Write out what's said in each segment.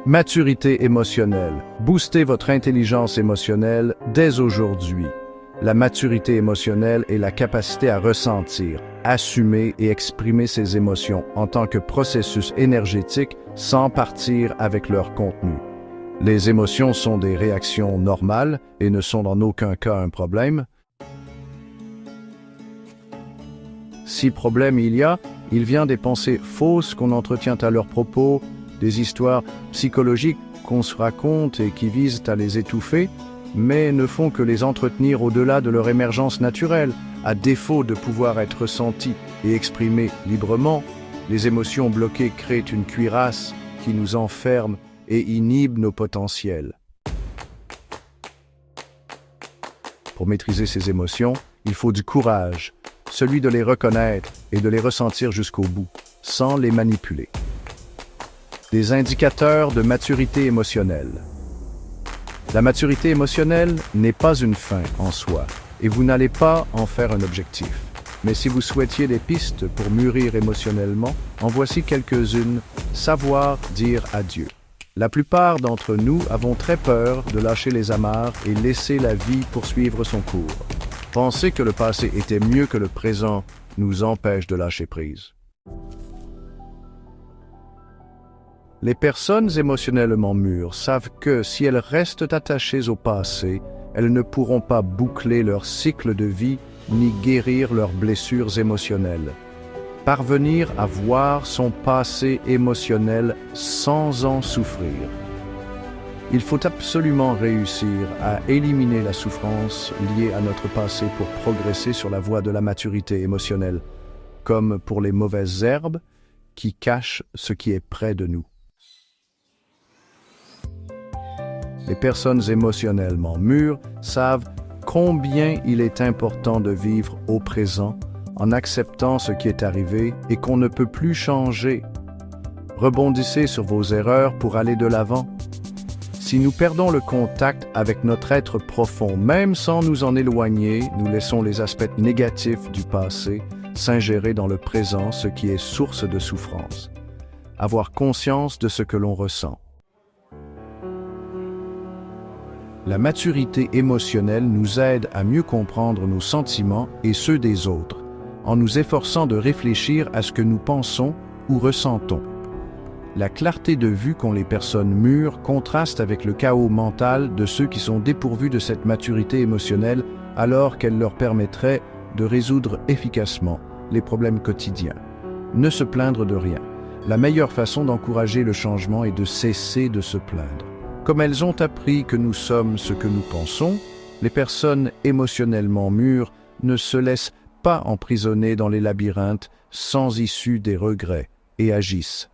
Maturité émotionnelle. Boostez votre intelligence émotionnelle dès aujourd'hui. La maturité émotionnelle est la capacité à ressentir, assumer et exprimer ses émotions en tant que processus énergétique sans partir avec leur contenu. Les émotions sont des réactions normales et ne sont en aucun cas un problème. Si problème il y a, il vient des pensées fausses qu'on entretient à leur propos, des histoires psychologiques qu'on se raconte et qui visent à les étouffer, mais ne font que les entretenir au-delà de leur émergence naturelle. À défaut de pouvoir être ressenties et exprimées librement, les émotions bloquées créent une cuirasse qui nous enferme et inhibe nos potentiels. Pour maîtriser ces émotions, il faut du courage, celui de les reconnaître et de les ressentir jusqu'au bout, sans les manipuler. Des indicateurs de maturité émotionnelle. La maturité émotionnelle n'est pas une fin en soi, et vous n'allez pas en faire un objectif. Mais si vous souhaitiez des pistes pour mûrir émotionnellement, en voici quelques-unes. Savoir dire adieu. La plupart d'entre nous avons très peur de lâcher les amarres et laisser la vie poursuivre son cours. Penser que le passé était mieux que le présent nous empêche de lâcher prise. Les personnes émotionnellement mûres savent que si elles restent attachées au passé, elles ne pourront pas boucler leur cycle de vie ni guérir leurs blessures émotionnelles. Parvenir à voir son passé émotionnel sans en souffrir. Il faut absolument réussir à éliminer la souffrance liée à notre passé pour progresser sur la voie de la maturité émotionnelle, comme pour les mauvaises herbes qui cachent ce qui est près de nous. Les personnes émotionnellement mûres savent combien il est important de vivre au présent en acceptant ce qui est arrivé et qu'on ne peut plus changer. Rebondissez sur vos erreurs pour aller de l'avant. Si nous perdons le contact avec notre être profond, même sans nous en éloigner, nous laissons les aspects négatifs du passé s'ingérer dans le présent, ce qui est source de souffrance. Avoir conscience de ce que l'on ressent. La maturité émotionnelle nous aide à mieux comprendre nos sentiments et ceux des autres, en nous efforçant de réfléchir à ce que nous pensons ou ressentons. La clarté de vue qu'ont les personnes mûres contraste avec le chaos mental de ceux qui sont dépourvus de cette maturité émotionnelle alors qu'elle leur permettrait de résoudre efficacement les problèmes quotidiens. Ne se plaindre de rien. La meilleure façon d'encourager le changement est de cesser de se plaindre. Comme elles ont appris que nous sommes ce que nous pensons, les personnes émotionnellement mûres ne se laissent pas emprisonner dans les labyrinthes sans issue des regrets et agissent.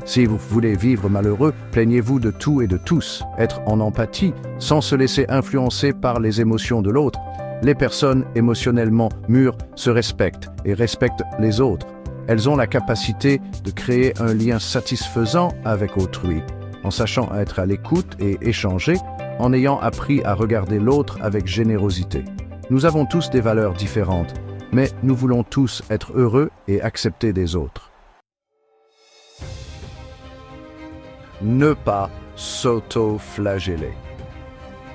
Si vous voulez vivre malheureux, plaignez-vous de tout et de tous. Être en empathie, sans se laisser influencer par les émotions de l'autre. Les personnes émotionnellement mûres se respectent et respectent les autres. Elles ont la capacité de créer un lien satisfaisant avec autrui, en sachant être à l'écoute et échanger, en ayant appris à regarder l'autre avec générosité. Nous avons tous des valeurs différentes, mais nous voulons tous être heureux et accepter des autres. Ne pas s'auto-flageller.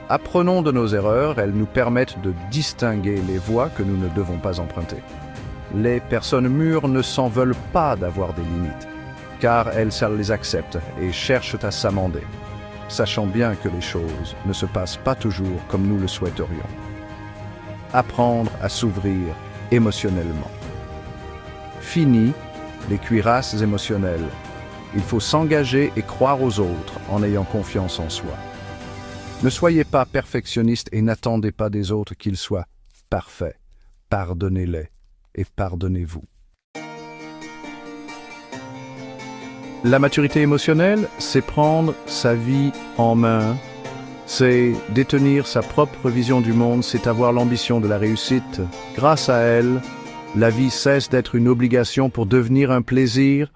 Apprenons de nos erreurs, elles nous permettent de distinguer les voies que nous ne devons pas emprunter. Les personnes mûres ne s'en veulent pas d'avoir des limites, car elles les acceptent et cherchent à s'amender, sachant bien que les choses ne se passent pas toujours comme nous le souhaiterions. Apprendre à s'ouvrir émotionnellement. Fini les cuirasses émotionnelles. Il faut s'engager et croire aux autres en ayant confiance en soi. Ne soyez pas perfectionniste et n'attendez pas des autres qu'ils soient parfaits. Pardonnez-les et pardonnez-vous. La maturité émotionnelle, c'est prendre sa vie en main, c'est détenir sa propre vision du monde, c'est avoir l'ambition de la réussite. Grâce à elle, la vie cesse d'être une obligation pour devenir un plaisir.